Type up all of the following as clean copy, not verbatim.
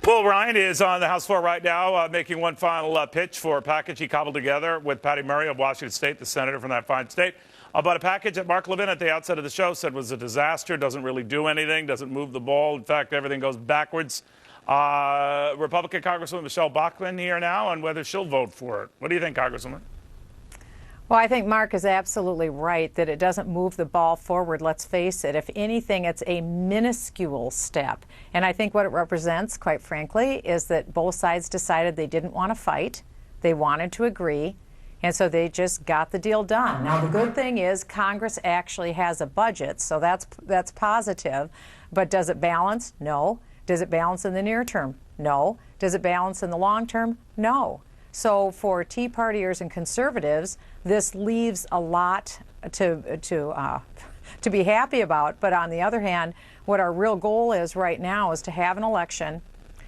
Paul Ryan is on the House floor right now, making one final pitch for a package he cobbled together with Patty Murray of Washington State, the senator from that fine state, about a package that Mark Levin at the outset of the show said was a disaster, doesn't really do anything, doesn't move the ball. In fact, everything goes backwards. Republican Congresswoman Michelle Bachmann here now on whether she'll vote for it. What do you think, Congresswoman? Well, I think Mark is absolutely right that it doesn't move the ball forward. Let's face it. If anything, it's a minuscule step. And I think what it represents, quite frankly, is that both sides decided they didn't want to fight. They wanted to agree. And so they just got the deal done. Now, the good thing is Congress actually has a budget, so that's positive. But does it balance? No. Does it balance in the near term? No. Does it balance in the long term? No. So for Tea Partiers and conservatives, this leaves a lot to be happy about. But on the other hand, what our real goal is right now is to have an election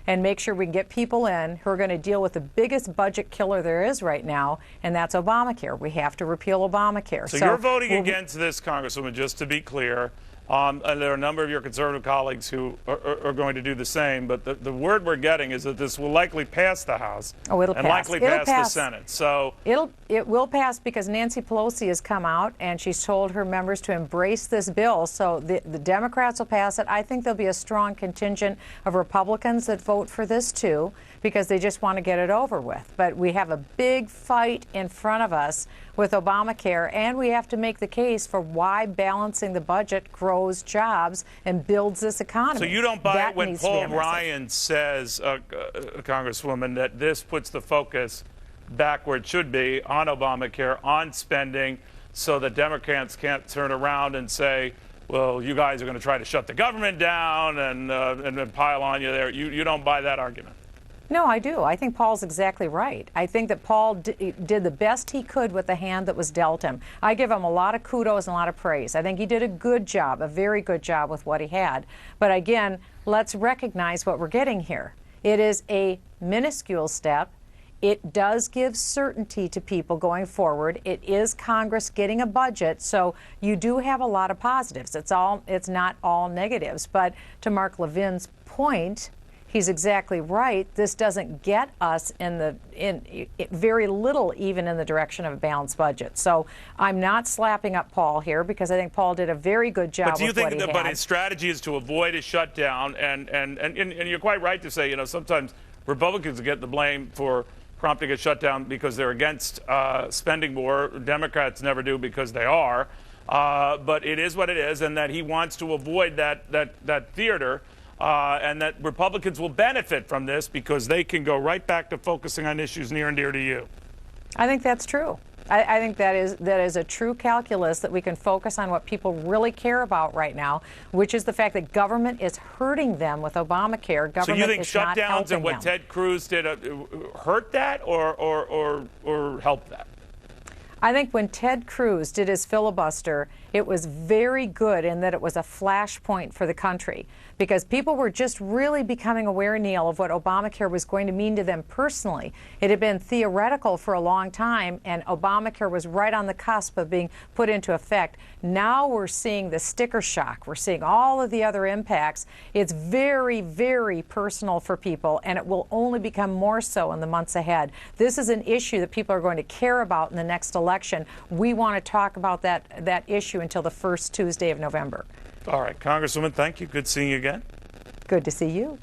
and make sure we can get people in who are going to deal with the biggest budget killer there is right now, and that's Obamacare. We have to repeal Obamacare. So you're voting against this, Congresswoman, just to be clear. And there are a number of your conservative colleagues who are going to do the same. But the word we're getting is that this will likely pass the House it'll and pass. likely pass the Senate. So it will pass because Nancy Pelosi has come out and she's told her members to embrace this bill. So the Democrats will pass it. I think there'll be a strong contingent of Republicans that vote for this too, because they just want to get it over with. But we have a big fight in front of us with Obamacare, and we have to make the case for why balancing the budget grows jobs and builds this economy. So you don't buy it when Paul Ryan says, Congresswoman, that this puts the focus back where it should be on Obamacare, on spending, so that Democrats can't turn around and say, well, you guys are going to try to shut the government down and pile on you there. You don't buy that argument. No, I do. I think Paul's exactly right. I think that Paul did the best he could with the hand that was dealt him. I give him a lot of kudos and a lot of praise. I think he did a good job, a very good job with what he had. But again, let's recognize what we're getting here. It is a minuscule step. It does give certainty to people going forward. It is Congress getting a budget, so you do have a lot of positives. It's not all negatives. But to Mark Levin's point, he's exactly right. This doesn't get us in very little even in the direction of a balanced budget. So I'm not slapping up Paul here because I think Paul did a very good job. But do you think that his strategy is to avoid a shutdown? And you're quite right to say, sometimes Republicans get the blame for prompting a shutdown because they're against spending more. Democrats never do because they are. But it is what it is, and that he wants to avoid that theater. And that Republicans will benefit from this because they can go right back to focusing on issues near and dear to you. I think that's true. I think that is a true calculus that we can focus on what people really care about right now, which is the fact that government is hurting them with Obamacare. Government so you think is not shutdowns and what them. Ted Cruz did hurt that or help that? I think when Ted Cruz did his filibuster, it was very good in that it was a flashpoint for the country because people were just really becoming aware, Neil, of what Obamacare was going to mean to them personally. It had been theoretical for a long time, and Obamacare was right on the cusp of being put into effect. Now we're seeing the sticker shock. We're seeing all of the other impacts. It's very, very personal for people, and it will only become more so in the months ahead. This is an issue that people are going to care about in the next election. We want to talk about that issue until the first Tuesday of November. All right, Congresswoman, thank you. Good seeing you again. Good to see you.